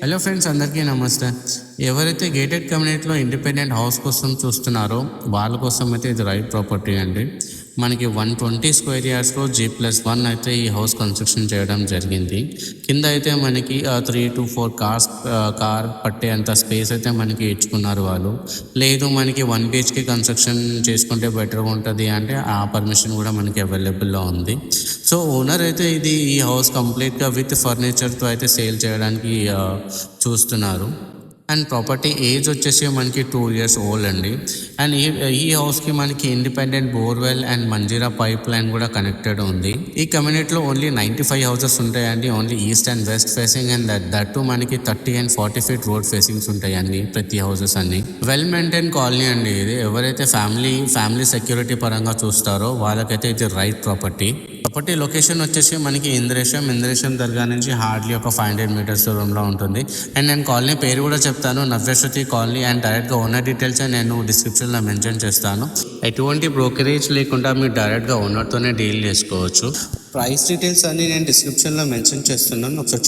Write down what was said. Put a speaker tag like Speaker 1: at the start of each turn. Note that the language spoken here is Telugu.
Speaker 1: హలో ఫ్రెండ్స్, అందరికీ నమస్తే. ఎవరైతే గేటెడ్ కమ్యూనిటీలో ఇండిపెండెంట్ హౌస్ కోసం చూస్తున్నారో వాళ్ళ కోసం అయితే ఇది రైట్ ప్రాపర్టీ అండి. మనకి 120 స్క్వేర్ యార్డ్స్లో G+1 అయితే ఈ హౌస్ కన్స్ట్రక్షన్ చేయడం జరిగింది. కింద అయితే మనకి 3 to 4 కార్ పట్టే అంత స్పేస్ అయితే మనకి ఇచ్చుకున్నారు వాళ్ళు. లేదు మనకి 1 BHK కన్స్ట్రక్షన్ చేసుకుంటే బెటర్గా ఉంటుంది అంటే ఆ పర్మిషన్ కూడా మనకి అవైలబుల్లో ఉంది. సో ఓనర్ అయితే ఈ హౌస్ కంప్లీట్గా విత్ ఫర్నిచర్తో అయితే సేల్ చేయడానికి చూస్తున్నారు. అండ్ ప్రాపర్టీ ఏజ్ వచ్చేసి మనకి 2 years ఓల్డ్ అండి. అండ్ ఈ హౌస్కి మనకి independent borewell and Manjira pipe line కూడా కనెక్టెడ్ ఉంది. ఈ కమ్యూనిటీలో ఓన్లీ 95 హౌసెస్ ఉంటాయండి, only east and west facing. And that మనకి 30 and 40 feet రోడ్ ఫేసింగ్స్ ఉంటాయండి ప్రతి హౌసెస్ అన్ని. వెల్ మెయింటైన్ కాలనీ అండి ఇది. ఎవరైతే ఫ్యామిలీ సెక్యూరిటీ పరంగా చూస్తారో వాళ్ళకైతే ఇది రైట్ ప్రాపర్టీ. లొకేషన్ వచ్చేసి మనకి ఇంద్రేశం దర్గా నుంచి హార్డ్లీ ఒక 500 meters దూరంలో ఉంటుంది. అండ్ నేను కాలనీ పేరు కూడా చెప్తాను, నవ్యశ్రుతి కాలనీ. అండ్ డైరెక్ట్గా ఓనర్ డీటెయిల్స్ నేను డిస్క్రిప్షన్లో మెన్షన్ చేస్తాను. ఎటువంటి బ్రోకరేజ్ లేకుండా మీరు డైరెక్ట్గా ఓనర్తోనే డీల్ చేసుకోవచ్చు. ప్రైస్ డీటెయిల్స్ అన్ని నేను డిస్క్రిప్షన్లో మెన్షన్ చేస్తున్నాను, ఒకసారి